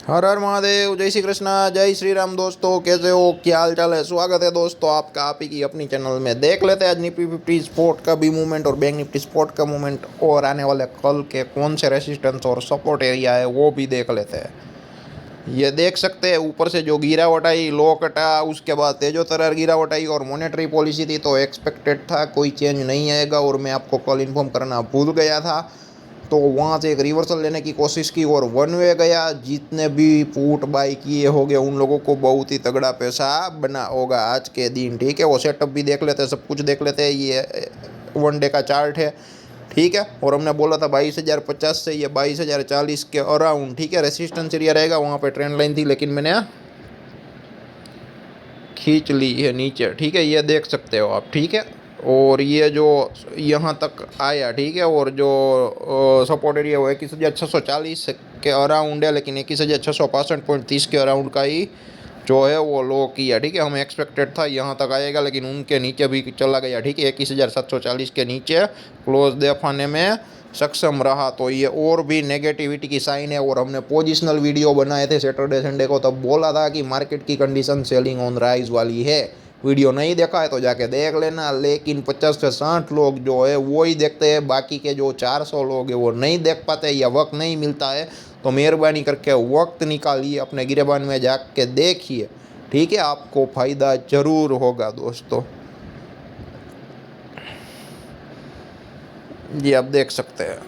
हर हर महादेव, जय श्री कृष्णा, जय श्री राम। दोस्तों कैसे हो, क्या हाल चाल है? स्वागत है दोस्तों आपका आप ही की अपनी चैनल में। देख लेते हैं आज निफ्टी 50 स्पोर्ट का भी मूवमेंट और बैंक निफ्टी स्पोर्ट का मूवमेंट, और आने वाले कल के कौन से रेसिस्टेंस और सपोर्ट एरिया है वो भी देख लेते हैं। ये देख सकते हैं ऊपर से जो गिरावट आई, लो कटा, उसके बाद तेजो तरार गिरावट आई और मॉनेटरी पॉलिसी थी तो एक्सपेक्टेड था कोई चेंज नहीं आएगा, और मैं आपको कल इन्फॉर्म करना भूल गया था। तो वहाँ से एक रिवर्सल लेने की कोशिश की और वन वे गया। जितने भी पुट बाई किए होंगे उन लोगों को बहुत ही तगड़ा पैसा बना होगा आज के दिन। ठीक है, वो सेटअप भी देख लेते हैं, सब कुछ देख लेते हैं। ये वन डे का चार्ट है, ठीक है। और हमने बोला था 22,050 से ये 22,040 के अराउंड, ठीक है, रेसिस्टेंस एरिया रहेगा। वहाँ पे ट्रेंड लाइन थी लेकिन मैंने खींच ली है नीचे, ठीक है, ये देख सकते हो आप, ठीक है। और ये जो यहाँ तक आया, ठीक है, और जो सपोर्ट एरिया वो 21,640 के अराउंड है, लेकिन 21,665.30 के अराउंड का ही जो है वो लो किया, ठीक है। हमें एक्सपेक्टेड था यहाँ तक आएगा, लेकिन उनके नीचे भी चला गया, ठीक है। 21,740 के नीचे क्लोज दे पाने में सक्षम रहा, तो ये और भी नेगेटिविटी की साइन है। और हमने पोजिशनल वीडियो बनाए थे सैटरडे संडे को, तब बोला था कि मार्केट की कंडीशन सेलिंग ऑन राइज वाली है। वीडियो नहीं देखा है तो जाके देख लेना। लेकिन 50 से 60 लोग जो है वो ही देखते हैं, बाकी के जो 400 लोग हैं वो नहीं देख पाते या वक्त नहीं मिलता है। तो मेहरबानी करके वक्त निकालिए, अपने गिरबान में जाके देखिए, ठीक है, आपको फ़ायदा ज़रूर होगा दोस्तों। ये आप देख सकते हैं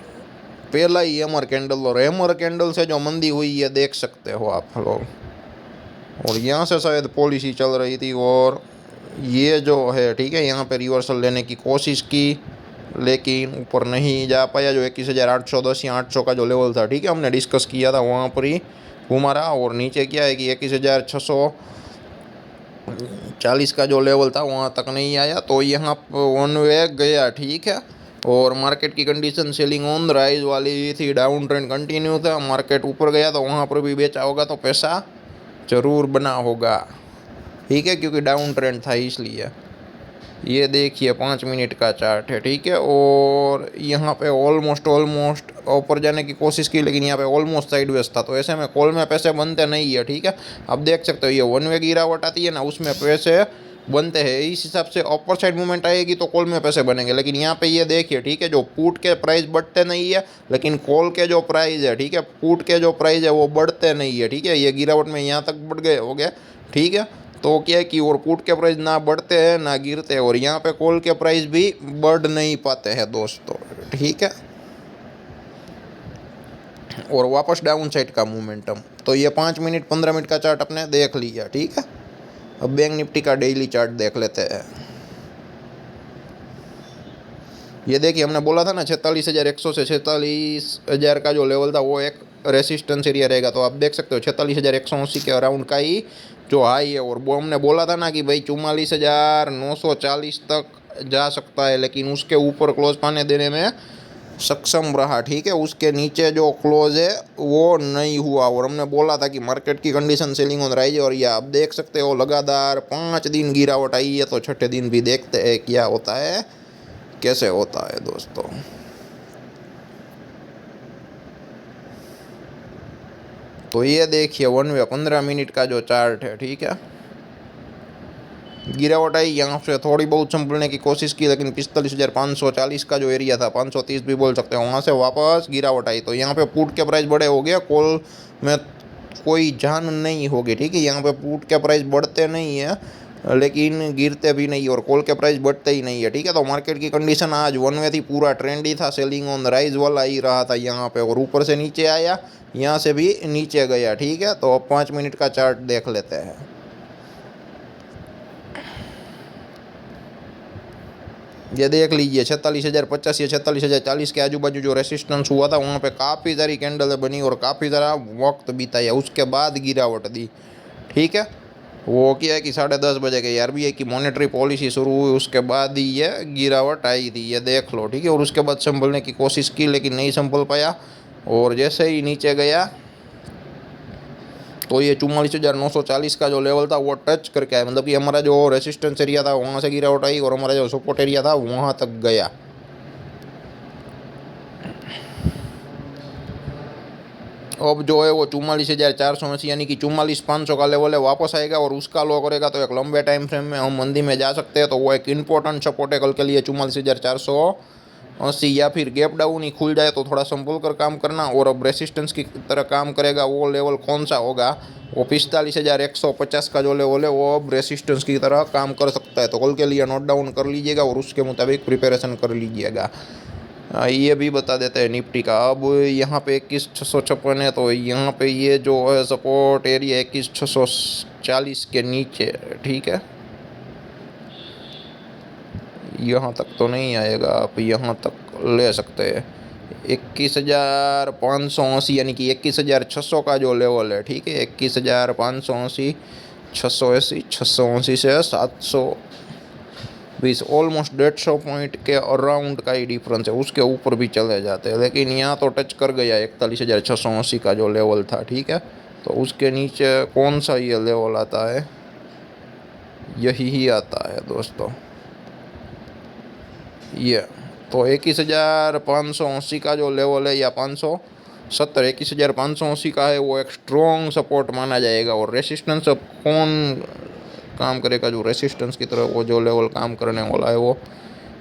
पहला ही हैमर कैंडल, और हैमर कैंडल से जो मंदी हुई ये देख सकते हो आप लोग। और यहाँ से शायद पॉलिसी चल रही थी, और ये जो है, ठीक है, यहाँ पे रिवर्सल लेने की कोशिश की लेकिन ऊपर नहीं जा पाया। जो 21,810 या 800 का जो लेवल था, ठीक है, हमने डिस्कस किया था, वहाँ पर ही घुमा रहा। और नीचे क्या है कि 21,640 का जो लेवल था वहाँ तक नहीं आया, तो यहाँ वन वे गया, ठीक है। और मार्केट की कंडीशन सेलिंग ऑन राइज वाली थी, डाउन ट्रेंड कंटिन्यू था। मार्केट ऊपर गया तो वहाँ पर भी बेचा होगा तो पैसा ज़रूर बना होगा, ठीक है, क्योंकि डाउन ट्रेंड था इसलिए। ये देखिए 5 मिनट का चार्ट है, ठीक है। और यहाँ पे ऑलमोस्ट ऊपर जाने की कोशिश की, लेकिन यहाँ पे ऑलमोस्ट साइडवेज था, तो ऐसे में कॉल में पैसे बनते नहीं है, ठीक है। आप देख सकते हो ये वन वे गिरावट आती है ना, उसमें पैसे बनते हैं। इस हिसाब से अपर साइड मूवमेंट आएगी तो कॉल में पैसे बनेंगे। लेकिन यहाँ पे ये देखिए, ठीक है, जो पुट के प्राइस बढ़ते नहीं है, लेकिन कॉल के जो प्राइस है, ठीक है, पुट के जो प्राइस है वो बढ़ते नहीं है, ठीक है। ये गिरावट में यहाँ तक बढ़ गए हो गए, ठीक है। तो क्या है कि और पुट के प्राइस ना बढ़ते हैं ना गिरते हैं, और यहाँ पे कॉल के प्राइस भी बढ़ नहीं पाते हैं दोस्तों, ठीक है। और वापस डाउन साइड का मोमेंटम, तो ये 5 मिनट 15 मिनट का चार्ट अपने देख लिया, ठीक है। अब बैंक निफ्टी का डेली चार्ट देख लेते हैं। ये देखिए हमने बोला था ना 46,100 से 46,000 का जो लेवल था वो एक रेसिस्टेंस एरिया रहेगा। तो आप देख सकते हो 46,180 के अराउंड का ही जो हाई है। और वो हमने बोला था ना कि भाई 44,940 तक जा सकता है, लेकिन उसके ऊपर क्लोज पाने देने में सक्षम रहा, ठीक है। उसके नीचे जो क्लोज है वो नहीं हुआ, और हमने बोला था कि मार्केट की कंडीशन सेलिंग ऑन राइज। और ये आप देख सकते हो लगातार 5 दिन गिरावट आई है, तो छठे दिन भी देखते हैं क्या होता है, कैसे होता है दोस्तों। तो ये देखिए वन वे 15 मिनट का जो चार्ट है, ठीक है, गिरावट आई, यहाँ से थोड़ी बहुत संभलने की कोशिश की, लेकिन 45,540 का जो एरिया था, 530 भी बोल सकते हैं, वहाँ से वापस गिरावट आई। तो यहाँ पे पुट के प्राइस बड़े हो गए, कॉल में कोई जान नहीं होगी, ठीक है। यहाँ पे पुट के प्राइस बढ़ते नहीं है लेकिन गिरते भी नहीं, और कॉल के प्राइस बढ़ते ही नहीं है, ठीक है। तो मार्केट की कंडीशन आज वन वे थी, पूरा ट्रेंड ही था, सेलिंग ऑन राइज वाला ही रहा था यहाँ पे। और ऊपर से नीचे आया, यहाँ से भी नीचे गया, ठीक है। तो अब 5 मिनट का चार्ट देख लेते हैं। ये देख लीजिए 46,050 या 46,040 के आजू बाजू जो रेसिस्टेंस हुआ था वहाँ पे काफ़ी सारी कैंडल बनी और काफ़ी सारा वक्त बिताया, उसके बाद गिरावट दी, ठीक है। वो क्या है कि 10:30 बजे के आरबीआई की मॉनेटरी पॉलिसी शुरू हुई, उसके बाद ही ये गिरावट आई थी, ये देख लो, ठीक है। और उसके बाद संभलने की कोशिश की लेकिन नहीं संभल पाया, और जैसे ही नीचे गया तो ये 44,940 का जो लेवल था वो टच करके आया, मतलब कि हमारा जो रेसिस्टेंस एरिया था वहाँ से गिरावट आई, और हमारा जो सपोर्ट एरिया था वहाँ तक गया। अब जो है वो 44,480 यानी कि 44,500 का लेवल है वापस आएगा और उसका लो करेगा तो एक लंबे टाइम फ्रेम में हम मंदी में जा सकते हैं। तो वो एक इंपॉर्टेंट सपोर्ट है कल के लिए 44,480, या फिर गैप डाउन ही खुल जाए तो थोड़ा संभल कर काम करना। और अब रेसिस्टेंस की तरह काम करेगा, वो लेवल कौन सा होगा, वो 45,150 का जो लेवल है वो अब रेसिस्टेंस की तरह काम कर सकता है। तो कल के लिए नोट डाउन कर लीजिएगा और उसके मुताबिक प्रिपरेशन कर लीजिएगा। ये भी बता देते हैं निफ्टी का। अब यहाँ पे 21,656 है, तो यहाँ पे ये जो है सपोर्ट एरिया 21,640 के नीचे, ठीक है। यहाँ तक तो नहीं आएगा, आप यहाँ तक ले सकते हैं 21,580 यानी कि 21,600 का जो लेवल है, ठीक है। 21,580, 680, 680 से 720, ऑलमोस्ट 150 पॉइंट के अराउंड का ही डिफरेंस है। उसके ऊपर भी चले जाते हैं, लेकिन यहाँ तो टच कर गया 41,680 का जो लेवल था, ठीक है। तो उसके नीचे कौन सा ये लेवल आता है, यही ही आता है दोस्तों, ये। तो 21,580 का जो लेवल है या 570, 21,580 का है, वो एक स्ट्रॉन्ग सपोर्ट माना जाएगा। और रेसिस्टेंस अब कौन काम करेगा, जो रेसिस्टेंस की तरह वो जो लेवल काम करने वाला है वो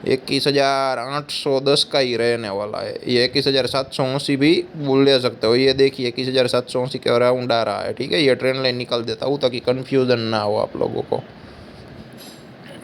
21,810 का ही रहने वाला है। ये 21,780 भी बोल ले सकते हो। ये देखिए 21,780 के अराउंड आ रहा है, ठीक है। ये ट्रेंड लाइन निकल देता हूँ ताकि कन्फ्यूज़न ना हो आप लोगों को,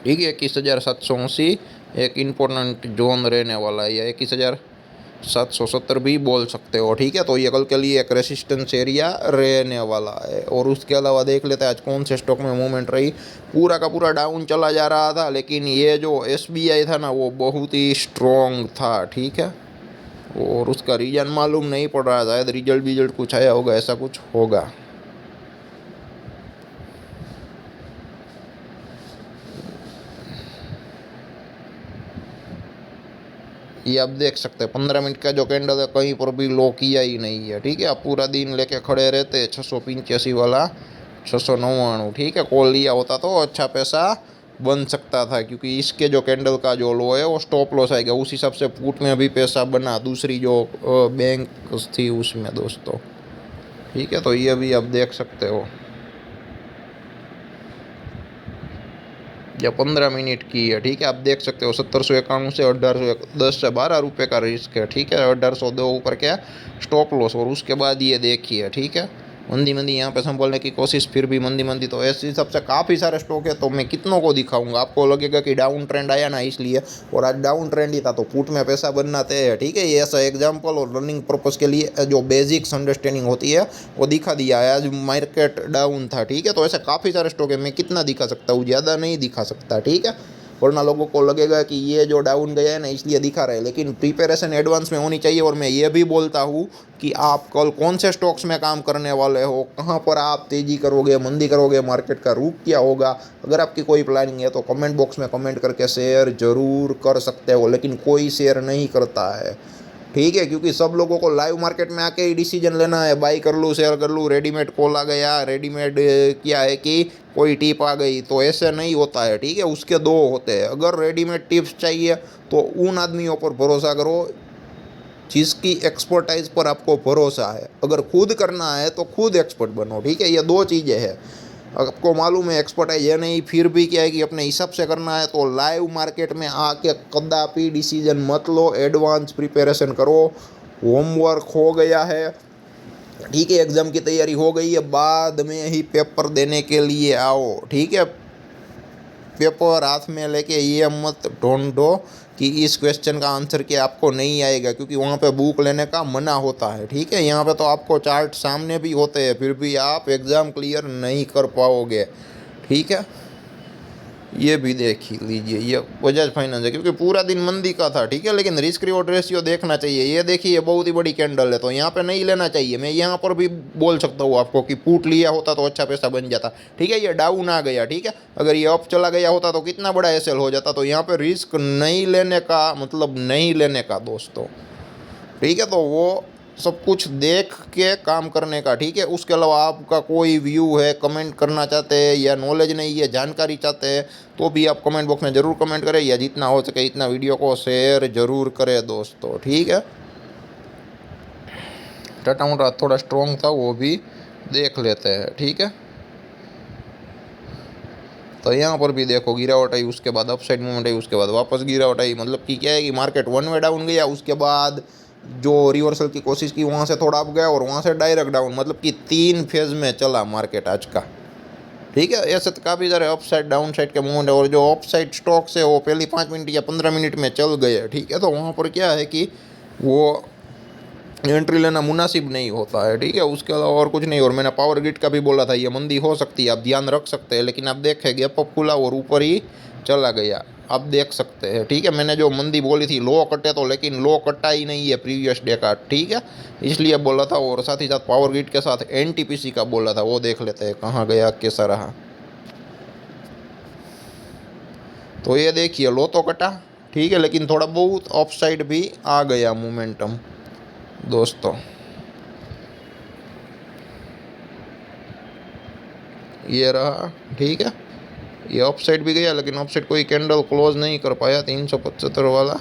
ठीक है। 21,780 एक इम्पोर्टेंट जोन रहने वाला है, या 21,770 भी बोल सकते हो, ठीक है। तो ये कल के लिए एक रेसिस्टेंस एरिया रहने वाला है। और उसके अलावा देख लेते हैं आज कौन से स्टॉक में मूवमेंट रही। पूरा का पूरा डाउन चला जा रहा था, लेकिन ये जो SBI था ना वो बहुत ही स्ट्रॉन्ग था, ठीक है। और उसका रीजन मालूम नहीं पड़ रहा, शायद रिजल्ट कुछ आया होगा, ऐसा कुछ होगा। ये आप देख सकते हैं 15 मिनट का जो कैंडल है कहीं पर भी लो किया ही नहीं है, ठीक है। आप पूरा दिन लेके खड़े रहते 685 वाला, 699, ठीक है। कॉल लिया होता तो अच्छा पैसा बन सकता था, क्योंकि इसके जो कैंडल का जो लो है वो स्टॉप लॉस आएगा। उस हिसाब से पुट में भी पैसा बना, दूसरी जो बैंक थी उसमें दोस्तों, ठीक है। तो ये भी आप देख सकते हो, या 15 मिनट की है, ठीक है। आप देख सकते हो 1791 से 1810 से 12 रुपये का रिस्क है, ठीक है। 1802 ऊपर क्या स्टॉप लॉस। और उसके बाद ये देखिए, ठीक है, मंदी यहाँ पे संभालने की कोशिश, फिर भी मंदी। तो ऐसे हिसाब से काफ़ी सारे स्टॉक है, तो मैं कितनों को दिखाऊंगा। आपको लगेगा कि डाउन ट्रेंड आया ना इसलिए, और आज डाउन ट्रेंड ही था तो पुट में पैसा बनना तय है, ठीक है। ये ऐसा एग्जाम्पल और लर्निंग पर्पज़ के लिए जो बेसिक्स अंडरस्टैंडिंग होती है वो दिखा दिया है। आज मार्केट डाउन था, ठीक है। तो ऐसे काफ़ी सारे स्टॉक है, मैं कितना दिखा सकता हूँ, ज़्यादा नहीं दिखा सकता, ठीक है। वरना लोगों को लगेगा कि ये जो डाउन गया है ना इसलिए दिखा रहे हैं, लेकिन प्रिपरेशन एडवांस में होनी चाहिए। और मैं ये भी बोलता हूँ कि आप कल कौन से स्टॉक्स में काम करने वाले हो, कहाँ पर आप तेज़ी करोगे, मंदी करोगे, मार्केट का रुख क्या होगा। अगर आपकी कोई प्लानिंग है तो कमेंट बॉक्स में कमेंट करके शेयर ज़रूर कर सकते हो, लेकिन कोई शेयर नहीं करता है, ठीक है। क्योंकि सब लोगों को लाइव मार्केट में आके ही डिसीजन लेना है, बाई कर लूँ शेयर कर लूँ, रेडीमेड कॉल आ गया, रेडीमेड क्या है कि कोई टिप आ गई, तो ऐसे नहीं होता है, ठीक है। उसके दो होते हैं। अगर रेडीमेड टिप्स चाहिए तो उन आदमियों पर भरोसा करो जिसकी एक्सपर्टाइज पर आपको भरोसा है। अगर खुद करना है तो खुद एक्सपर्ट बनो, ठीक है। ये दो चीज़ें हैं। आपको मालूम है एक्सपर्टाइज है नहीं, फिर भी क्या है कि अपने हिसाब से करना है, तो लाइव मार्केट में आके कदापि डिसीजन मत लो, एडवांस प्रिपरेशन करो। होमवर्क हो गया है, ठीक है, एग्ज़ाम की तैयारी हो गई है, बाद में ही पेपर देने के लिए आओ, ठीक है। पेपर हाथ में लेके ये मत ढूंढो कि इस क्वेश्चन का आंसर क्या आपको नहीं आएगा, क्योंकि वहाँ पे बुक लेने का मना होता है, ठीक है। यहाँ पे तो आपको चार्ट सामने भी होते हैं, फिर भी आप एग्ज़ाम क्लियर नहीं कर पाओगे, ठीक है। ये भी देख ही लीजिए, ये बजाज फाइनेंस है, क्योंकि पूरा दिन मंदी का था, ठीक है। लेकिन रिस्क रिवॉर्ड रेशियो देखना चाहिए। ये देखिए ये बहुत ही बड़ी कैंडल है, तो यहाँ पे नहीं लेना चाहिए। मैं यहाँ पर भी बोल सकता हूँ आपको कि पुट लिया होता तो अच्छा पैसा बन जाता, ठीक है। ये डाउन आ गया, ठीक है। अगर ये अप चला गया होता तो कितना बड़ा एसएल हो जाता। तो यहाँ पे रिस्क नहीं लेने का मतलब नहीं लेने का दोस्तों, ठीक है। तो वो सब कुछ देख के काम करने का, ठीक है। उसके अलावा आपका कोई व्यू है, कमेंट करना चाहते हैं, या नॉलेज नहीं है, जानकारी चाहते हैं, तो भी आप कमेंट बॉक्स में ज़रूर कमेंट करें, या जितना हो सके इतना वीडियो को शेयर ज़रूर करें दोस्तों, ठीक है। टाटा मोटर थोड़ा स्ट्रॉन्ग था, वो भी देख लेते हैं। ठीक है, तो यहाँ पर भी देखो गिरावट आई, उसके बाद अपसाइड मूवमेंट आई, उसके बाद वापस गिरावट आई। मतलब कि क्या है कि मार्केट वन वे डाउन गया, उसके बाद जो रिवर्सल की कोशिश की वहाँ से थोड़ा अप गया और वहाँ से डायरेक्ट डाउन। मतलब कि 3 फेज में चला मार्केट आज का। ठीक है, ऐसे तो काफ़ी सारे अप साइड डाउन साइड के मूवमेंट है, और जो अप साइड स्टॉक्स है वो पहली 5 मिनट या 15 मिनट में चल गए। ठीक है, तो वहाँ पर क्या है कि वो एंट्री लेना मुनासिब नहीं होता है। ठीक है, उसके अलावा और कुछ नहीं। और मैंने पावर ग्रिड का भी बोला था, ये मंदी हो सकती है, आप ध्यान रख सकते हैं। लेकिन आप देखें गैप अप खुला और ऊपर ही चला गया, आप देख सकते हैं। ठीक है, मैंने जो मंदी बोली थी लो कटे तो, लेकिन लो कटा ही नहीं है प्रीवियस डे का। ठीक है, इसलिए बोला था। और साथ ही साथ पावर ग्रिड के साथ एनटीपीसी का बोला था, वो देख लेते हैं कहाँ गया, कैसा रहा। तो ये देखिए लो तो कटा, ठीक है, लेकिन थोड़ा बहुत अपसाइड भी आ गया मोमेंटम दोस्तों। ये रहा। ठीक है, ये अपसाइड भी गया, लेकिन अपसाइड कोई कैंडल क्लोज नहीं कर पाया 375 वाला।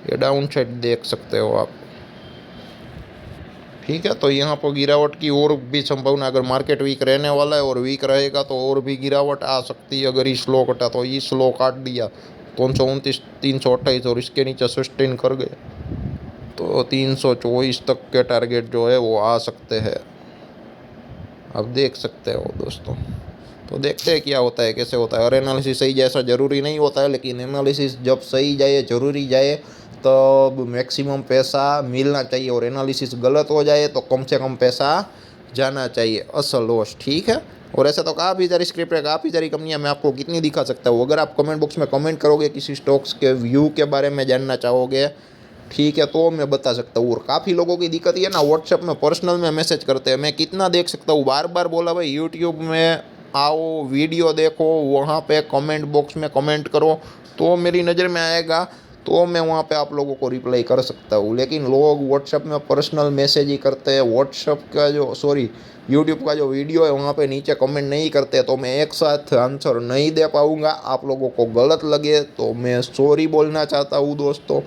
ये डाउन साइड देख सकते हो आप। ठीक है, तो यहाँ पर गिरावट की और भी संभावना, अगर मार्केट वीक रहने वाला है और वीक रहेगा तो और भी गिरावट आ सकती है। अगर ये स्लो कटा तो ये स्लो काट दिया 329 328 और इसके नीचे सस्टेन कर गए तो 324 तक के टारगेट जो है वो आ सकते हैं, आप देख सकते हो दोस्तों। तो देखते हैं क्या होता है, कैसे होता है। और एनालिसिस सही जैसा ज़रूरी नहीं होता है, लेकिन एनालिसिस जब सही जाए, ज़रूरी जाए, तब मैक्सिमम पैसा मिलना चाहिए। और एनालिसिस गलत हो जाए तो कम से कम पैसा जाना चाहिए, असल लॉस। ठीक है, और ऐसा तो काफ़ी सारी स्क्रिप्ट है, काफ़ी सारी कंपनियां, मैं आपको कितनी दिखा सकता हूँ। अगर आप कमेंट बॉक्स में कमेंट करोगे, किसी स्टॉक्स के व्यू के बारे में जानना चाहोगे, ठीक है, तो मैं बता सकता हूँ। और काफ़ी लोगों की दिक्कत ये ना, व्हाट्सएप में पर्सनल में मैसेज करते हैं, मैं कितना देख सकता हूँ। बार बार बोला भाई यूट्यूब में आओ, वीडियो देखो, वहाँ पे कमेंट बॉक्स में कमेंट करो, तो मेरी नज़र में आएगा, तो मैं वहाँ पे आप लोगों को रिप्लाई कर सकता हूँ। लेकिन लोग व्हाट्सएप में पर्सनल मैसेज ही करते हैं, व्हाट्सएप का जो यूट्यूब का जो वीडियो है वहाँ पे नीचे कमेंट नहीं करते, तो मैं एक साथ आंसर नहीं दे पाऊँगा। आप लोगों को गलत लगे तो मैं सॉरी बोलना चाहता हूँ दोस्तों।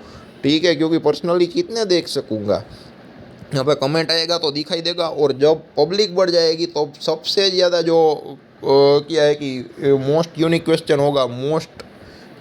ठीक है, क्योंकि पर्सनली कितने देख सकूँगा, यहाँ पे कमेंट आएगा तो दिखाई देगा। और जब पब्लिक बढ़ जाएगी तो सबसे ज़्यादा जो क्या है कि मोस्ट यूनिक क्वेश्चन होगा, मोस्ट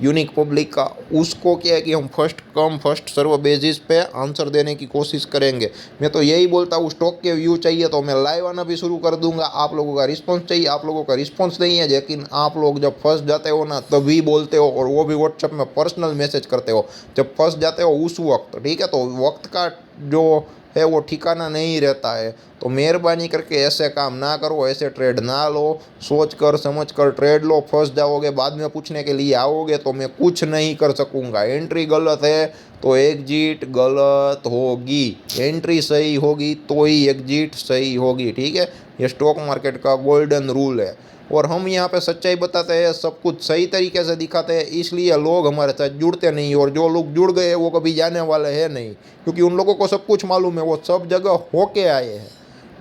यूनिक पब्लिक का, उसको क्या है कि हम first come first serve basis पे आंसर देने की कोशिश करेंगे। मैं तो यही बोलता हूँ, स्टॉक के व्यू चाहिए तो मैं लाइव आना भी शुरू कर दूंगा। आप लोगों का रिस्पांस चाहिए, आप लोगों का रिस्पांस नहीं है, लेकिन आप लोग जब फंस जाते हो ना तभी बोलते हो, और वो भी व्हाट्सएप में पर्सनल मैसेज करते हो जब फंस जाते हो उस वक्त। ठीक है, तो वक्त का जो है वो ठिकाना नहीं रहता है। तो मेहरबानी करके ऐसे काम ना करो, ऐसे ट्रेड ना लो, सोच कर समझ कर ट्रेड लो। फंस जाओगे, बाद में पूछने के लिए आओगे तो मैं कुछ नहीं कर सकूँगा। एंट्री गलत है तो एग्जिट गलत होगी, एंट्री सही होगी तो ही एग्जिट सही होगी। ठीक है, ये स्टॉक मार्केट का गोल्डन रूल है। और हम यहाँ पे सच्चाई बताते हैं, सब कुछ सही तरीके से दिखाते हैं, इसलिए लोग हमारे साथ जुड़ते नहीं। और जो लोग जुड़ गए वो कभी जाने वाले हैं नहीं, क्योंकि उन लोगों को सब कुछ मालूम है, वो सब जगह होके आए हैं।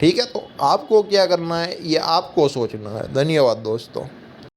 ठीक है, तो आपको क्या करना है ये आपको सोचना है। धन्यवाद दोस्तों।